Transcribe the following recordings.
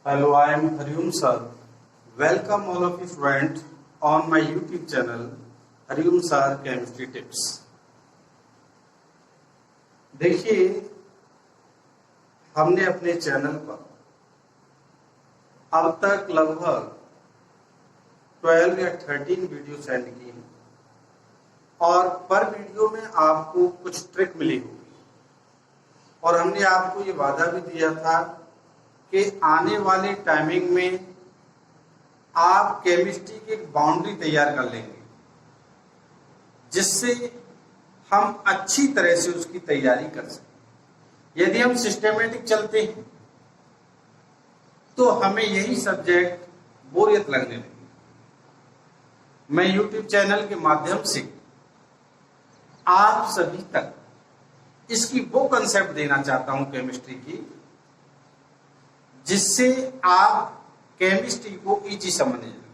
Hello, I am Hariom sir. Welcome all of you friends on my YouTube channel Hariom sir Chemistry Tips. देखिए, हमने अपने channel पर अब तक लगभग 12 या 13 वीडियो सेंड किए हैं और पर वीडियो में आपको कुछ ट्रिक मिली होगी और हमने आपको ये वादा भी दिया था कि आने वाले टाइमिंग में आप केमिस्ट्री की एक बाउंड्री तैयार कर लेंगे जिससे हम अच्छी तरह से उसकी तैयारी कर सकें। यदि हम सिस्टमेटिक चलते हैं तो हमें यही सब्जेक्ट बोरियत लगने लगी। मैं YouTube चैनल के माध्यम से आप सभी तक इसकी वो कंसेप्ट देना चाहता हूं केमिस्ट्री की जिससे आप केमिस्ट्री को इजी समझने लगे।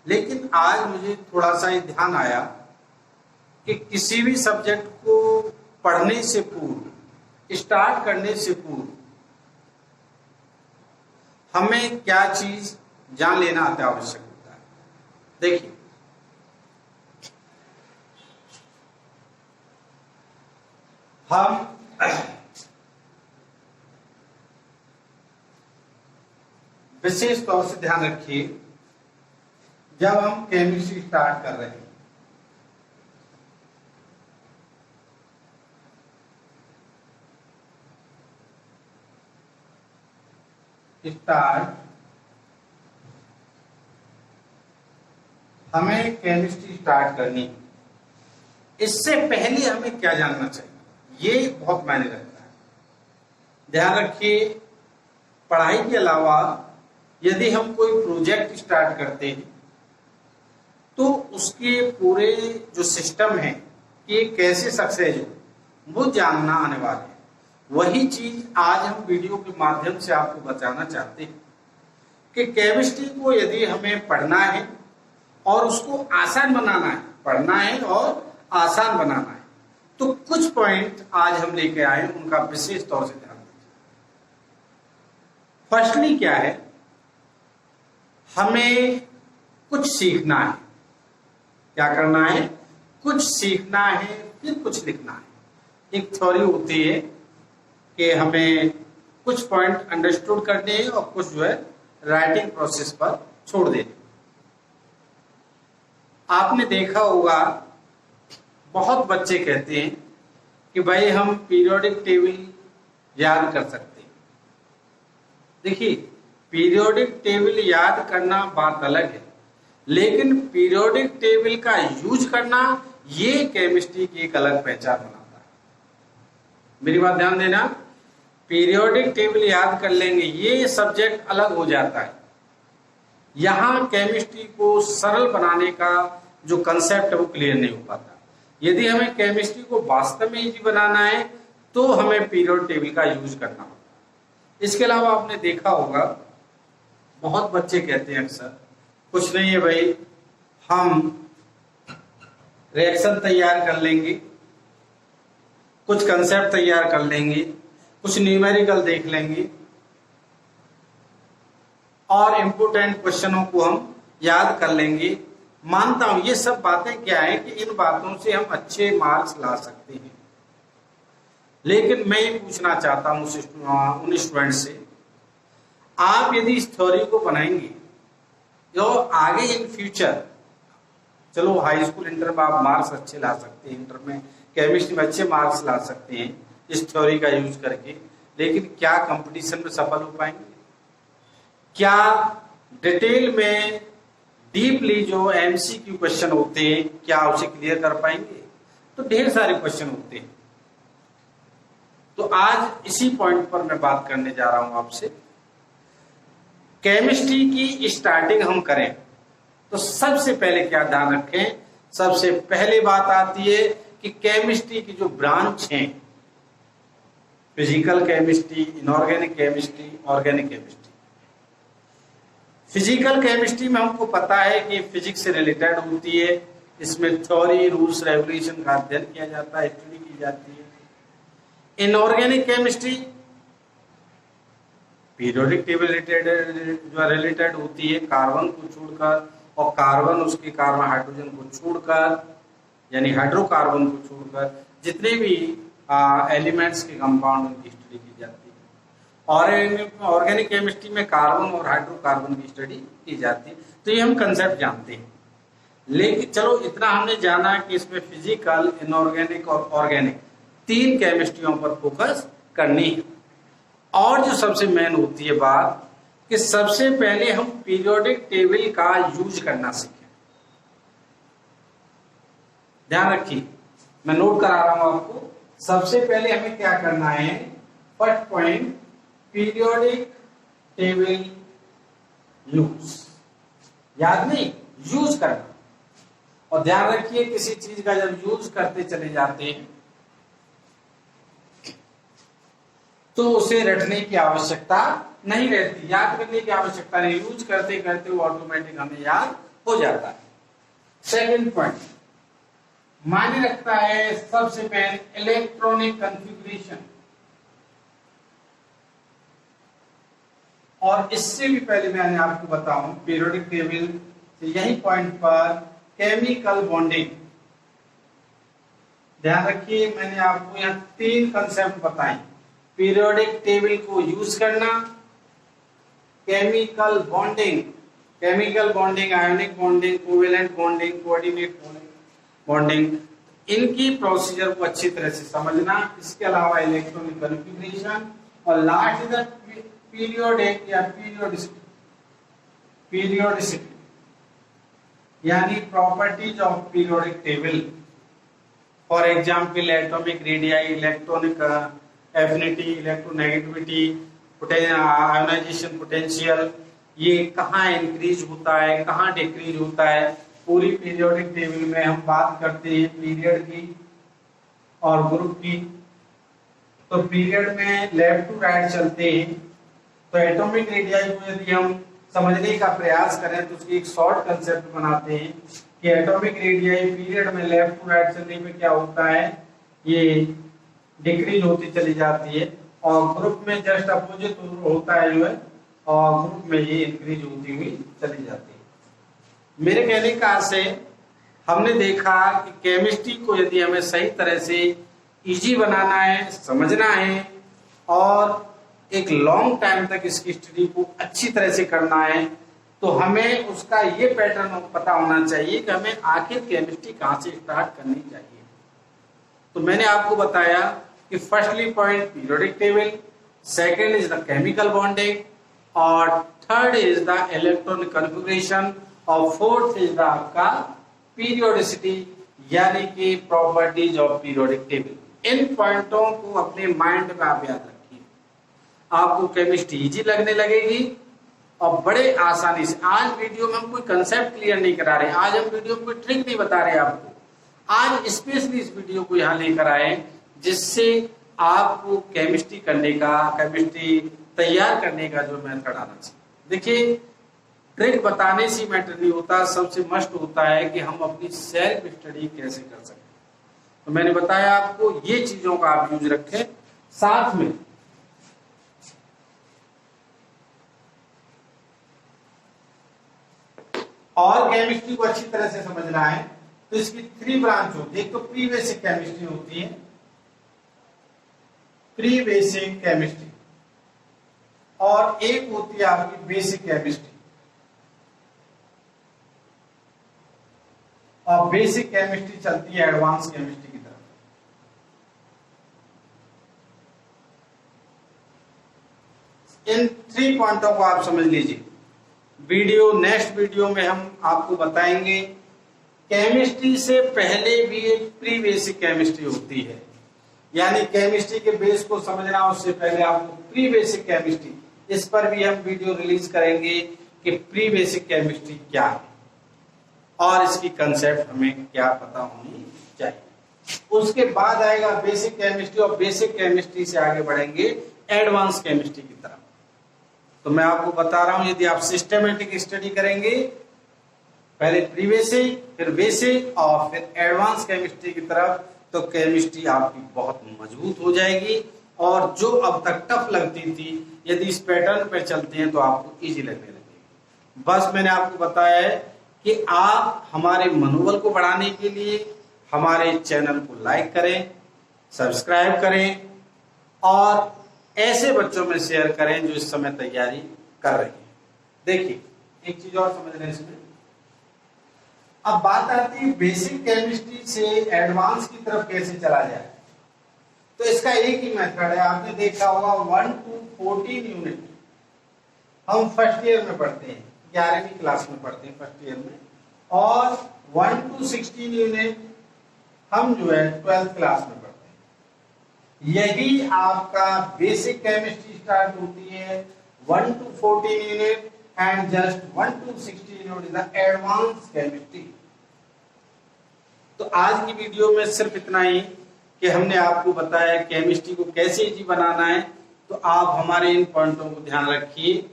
लेकिन आज मुझे थोड़ा सा ये ध्यान आया कि किसी भी सब्जेक्ट को पढ़ने से पूर्व, स्टार्ट करने से पूर्व हमें क्या चीज जान लेना अति आवश्यक होता है। देखिए, हम विशेष तौर से ध्यान रखिए, जब हम केमिस्ट्री स्टार्ट कर रहे हैं हमें केमिस्ट्री स्टार्ट करनी है, इससे पहले हमें क्या जानना चाहिए, ये बहुत मायने रखता है। ध्यान रखिए, पढ़ाई के अलावा यदि हम कोई प्रोजेक्ट स्टार्ट करते हैं तो उसके पूरे जो सिस्टम है कि कैसे सक्सेस हो वो जानना अनिवार्य है। वही चीज आज हम वीडियो के माध्यम से आपको बताना चाहते हैं कि केमिस्ट्री को यदि हमें पढ़ना है और उसको आसान बनाना है, पढ़ना है और आसान बनाना है, तो कुछ पॉइंट आज हम लेके आए, उनका विशेष तौर से ध्यान दीजिए। फर्स्टली क्या है, हमें कुछ सीखना है। क्या करना है? कुछ सीखना है, फिर कुछ लिखना है। एक थ्योरी होती है कि हमें कुछ पॉइंट अंडरस्टूड करने हैं और कुछ जो है राइटिंग प्रोसेस पर छोड़ देने। आपने देखा होगा, बहुत बच्चे कहते हैं कि भाई हम पीरियोडिक टेबल याद कर सकते हैं। देखिए, पीरियोडिक टेबल याद करना बात अलग है, लेकिन पीरियोडिक टेबल का यूज करना ये केमिस्ट्री की एक अलग पहचान बनाता है। मेरी बात ध्यान देना, पीरियोडिक टेबल याद कर लेंगे ये सब्जेक्ट अलग हो जाता है। यहां केमिस्ट्री को सरल बनाने का जो कंसेप्ट है वो क्लियर नहीं हो पाता। यदि हमें केमिस्ट्री को वास्तव में इजी बनाना है तो हमें पीरियोडिक टेबल का यूज करना होगा। इसके अलावा आपने देखा होगा, बहुत बच्चे कहते हैं अक्सर, कुछ नहीं है भाई, हम रिएक्शन तैयार कर लेंगे, कुछ कंसेप्ट तैयार कर लेंगे, कुछ न्यूमेरिकल देख लेंगे और इंपोर्टेंट क्वेश्चनों को हम याद कर लेंगे। मानता हूं ये सब बातें क्या है कि इन बातों से हम अच्छे मार्क्स ला सकते हैं, लेकिन मैं ये पूछना चाहता हूं उन स्टूडेंट से, आप यदि इस थ्योरी को बनाएंगे जो आगे इन फ्यूचर, चलो हाई स्कूल इंटर में आप मार्क्स अच्छे ला सकते हैं, इंटर में केमिस्ट्री में अच्छे मार्क्स ला सकते हैं इस थ्योरी का यूज करके, लेकिन क्या कंपटीशन में सफल हो पाएंगे? क्या डिटेल में डीपली जो एमसीक्यू क्वेश्चन होते हैं क्या उसे क्लियर कर पाएंगे? तो ढेर सारे क्वेश्चन होते हैं। तो आज इसी पॉइंट पर मैं बात करने जा रहा हूं आपसे। केमिस्ट्री की स्टार्टिंग हम करें तो सबसे पहले क्या ध्यान रखें, सबसे पहले बात आती है कि केमिस्ट्री की जो ब्रांच हैं, physical chemistry, inorganic chemistry, organic chemistry. Physical chemistry में हमको पता है कि फिजिक्स से रिलेटेड होती है, इसमें थ्योरी, रूल्स, रेगुलेशन का अध्ययन किया जाता है, स्टडी की जाती है। Inorganic chemistry periodic table related होती है कार्बन को छोड़कर, और कार्बन उसके कार्बन हाइड्रोजन को छोड़कर, यानी हाइड्रोकार्बन को छोड़कर जितने भी एलिमेंट्स के कंपाउंड की स्टडी की जाती है। ऑर्गेनिक केमिस्ट्री में कार्बन और हाइड्रोकार्बन की स्टडी की जाती है। तो ये हम कंसेप्ट जानते हैं। लेकिन चलो इतना हमने जाना कि इसमें फिजिकल, इनऑर्गेनिक और ऑर्गेनिक 3 केमिस्ट्रियों पर फोकस करनी है। और जो सबसे मेन होती है बात कि सबसे पहले हम पीरियोडिक टेबल का यूज करना सीखें। ध्यान रखिए, मैं नोट करा रहा हूं आपको। सबसे पहले हमें क्या करना है, first point, periodic table use. याद नहीं, यूज करना। और ध्यान रखिए, किसी चीज का जब यूज करते चले जाते हैं तो उसे रटने की आवश्यकता नहीं रहती, याद करने की आवश्यकता नहीं, यूज करते करते वो ऑटोमेटिक हमें याद हो जाता है। सेकंड पॉइंट मायने रखता है सबसे पहले इलेक्ट्रॉनिक कॉन्फ़िगरेशन। और इससे भी पहले मैंने आपको बताऊं पीरियोडिक टेबल से यही पॉइंट पर केमिकल बॉन्डिंग। ध्यान रखिए, मैंने आपको यहाँ 3 कंसेप्ट बताए। पीरियोडिक टेबल को यूज करना, chemical bonding, ionic bonding, covalent bonding, coordinate bonding, इनकी प्रोसीजर को अच्छी तरह से समझना। इसके अलावा इलेक्ट्रॉनिक कॉन्फ़िगरेशन, और लास्ट इज द पीरियोडिक या पीरियोडिसिटी यानी properties of periodic table. For example atomic radii, electronic affinity, electronegativity, ionization potential, ये कहाँ इंक्रीज होता है, कहाँ डिक्रीज होता है। पूरी पीरियोडिक टेबल में हम बात करते हैं पीरियड की और ग्रुप की। तो पीरियड में लेफ्ट टू राइट चलते हैं। तो एटॉमिक रेडियाई को यदि हम समझने का प्रयास करें तो उसकी एक शॉर्ट कंसेप्ट बनाते हैं कि एटॉमिक रेडियाई पीरियड में लेफ्ट टू राइट चलने में क्या होता है, ये डिक्रीज होती चली जाती है, और ग्रुप में जस्ट अपोजिट होता है जो है, और ग्रुप में ये इंक्रीज होती हुई चली जाती है। मेरे कहने का अर्थ है, हमने देखा कि केमिस्ट्री को यदि हमें सही तरह से इजी बनाना है, समझना है, और एक लॉन्ग टाइम तक इसकी स्टडी को अच्छी तरह से करना है, तो हमें उसका ये पैटर्न पता होना चाहिए कि हमें आखिर केमिस्ट्री कहाँ से स्टार्ट करनी चाहिए। तो मैंने आपको बताया कि firstly point periodic table, second is the chemical bonding, और third is the electronic configuration, और फोर्थ इज द आपका पीरियोडिसिटी यानी कि प्रॉपर्टीज ऑफ पीरियोडिक टेबल। इन पॉइंटों को अपने माइंड में आप याद रखिए, आपको केमिस्ट्री इजी लगने लगेगी और बड़े आसानी से। आज वीडियो में हम कोई कंसेप्ट क्लियर नहीं करा रहे, आज हम वीडियो में कोई ट्रिक नहीं बता रहे आपको। आज स्पेशली इस वीडियो को यहाँ लेकर आए जिससे आपको केमिस्ट्री करने का, केमिस्ट्री तैयार करने का जो मेथड आना चाहिए। देखिए, ट्रिक बताने से मैटर नहीं होता, सबसे मस्ट होता है कि हम अपनी सेल्फ स्टडी कैसे कर सकते। तो मैंने बताया आपको ये चीजों का आप यूज रखें। साथ में और केमिस्ट्री को अच्छी तरह से समझना है तो इसकी 3 ब्रांच होती है। एक तो प्री बेसिक केमिस्ट्री होती है, प्री बेसिक केमिस्ट्री, और एक होती है आपकी बेसिक केमिस्ट्री। और बेसिक केमिस्ट्री चलती है एडवांस केमिस्ट्री की तरफ। इन 3 पॉइंटों को आप समझ लीजिए। नेक्स्ट वीडियो में हम आपको बताएंगे केमिस्ट्री से पहले भी एक प्री बेसिक केमिस्ट्री होती है, यानी केमिस्ट्री के बेस को समझना उससे पहले आपको प्री बेसिक केमिस्ट्री, इस पर भी हम वीडियो रिलीज करेंगे कि प्री बेसिक केमिस्ट्री क्या है और इसकी कंसेप्ट हमें क्या पता होनी चाहिए। उसके बाद आएगा बेसिक केमिस्ट्री, और बेसिक केमिस्ट्री से आगे बढ़ेंगे एडवांस केमिस्ट्री की तरफ। तो मैं आपको बता रहा हूं, यदि आप सिस्टमेटिक स्टडी करेंगे, पहले प्री बेसिक, फिर बेसिक और फिर एडवांस केमिस्ट्री की तरफ, तो केमिस्ट्री आपकी बहुत मजबूत हो जाएगी और जो अब तक टफ लगती थी, यदि इस पैटर्न पर चलते हैं तो आपको इजी लगने लगेगी। बस मैंने आपको बताया है कि आप हमारे मनोबल को बढ़ाने के लिए हमारे चैनल को लाइक करें, सब्सक्राइब करें और ऐसे बच्चों में शेयर करें जो इस समय तैयारी कर रहे हैं। देखिए एक चीज और समझ रहे हैं इसमें। अब बात आती है बेसिक केमिस्ट्री से एडवांस की तरफ कैसे चला जाए। तो इसका एक ही मेथड है, आपने देखा होगा 1 to 14 यूनिट हम फर्स्ट ईयर में पढ़ते हैं, 11वीं क्लास में पढ़ते हैं फर्स्ट ईयर में, और 1 to 16 यूनिट हम जो है 12th क्लास में पढ़ते हैं। यही आपका बेसिक केमिस्ट्री स्टार्ट होती है 1 to 14 unit and just 1 to 16 unit is the advance chemistry. तो आज की वीडियो में सिर्फ इतना ही कि हमने आपको बताया केमिस्ट्री को कैसे इजी बनाना है। तो आप हमारे इन पॉइंटों को ध्यान रखिए।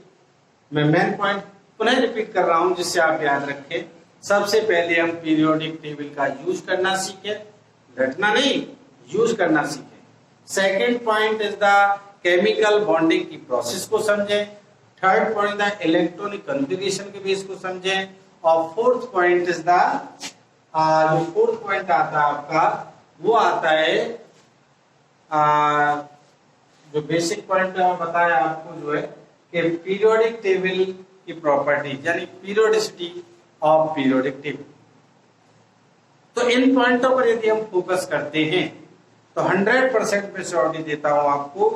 मैं मेन पॉइंट पुनः रिपीट कर रहा हूं जिससे आप याद रखें। सबसे पहले हम पीरियोडिक टेबल का यूज करना सीखे, रटना नहीं, यूज करना सीखे। Second point is the chemical bonding की प्रोसेस को समझें। Third point the electronic configuration के बेस को समझें। और फोर्थ पॉइंट इज द जो फोर्थ पॉइंट आता है आपका वो आता है जो बेसिक पॉइंट बताया आपको जो है कि पीरियोडिक टेबल की प्रॉपर्टी यानी पीरियोडिसिटी ऑफ पीरियोडिक टेबल। तो इन पॉइंटों पर यदि हम फोकस करते हैं तो 100% में श्योरिटी देता हूं आपको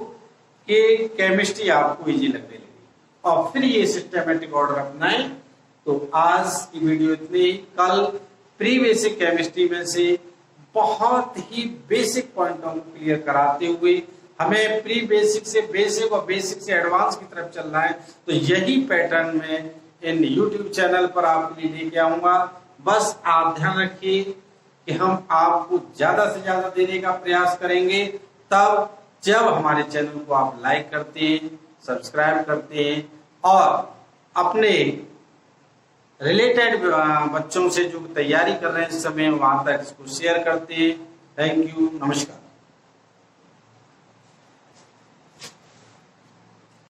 कि केमिस्ट्री आपको इजी लगने लगेगी और फिर ये सिस्टमेटिक ऑर्डर अपनाएं। तो आज की वीडियो इतनी। कल प्री बेसिक केमिस्ट्री में से बहुत ही बेसिक पॉइंटों को क्लियर कराते हुए हमें प्री बेसिक से बेसिक और बेसिक से एडवांस की तरफ चलना है। तो यही पैटर्न में इन YouTube चैनल पर आपके लिए लेके आऊंगा। बस आप ध्यान रखिए कि हम आपको ज्यादा से ज्यादा देने का प्रयास करेंगे तब जब हमारे चैनल को आप लाइक करते हैं, सब्सक्राइब करते हैं और अपने रिलेटेड बच्चों से जो तैयारी कर रहे हैं इस समय वहां तक इसको शेयर करते हैं। थैंक यू, नमस्कार।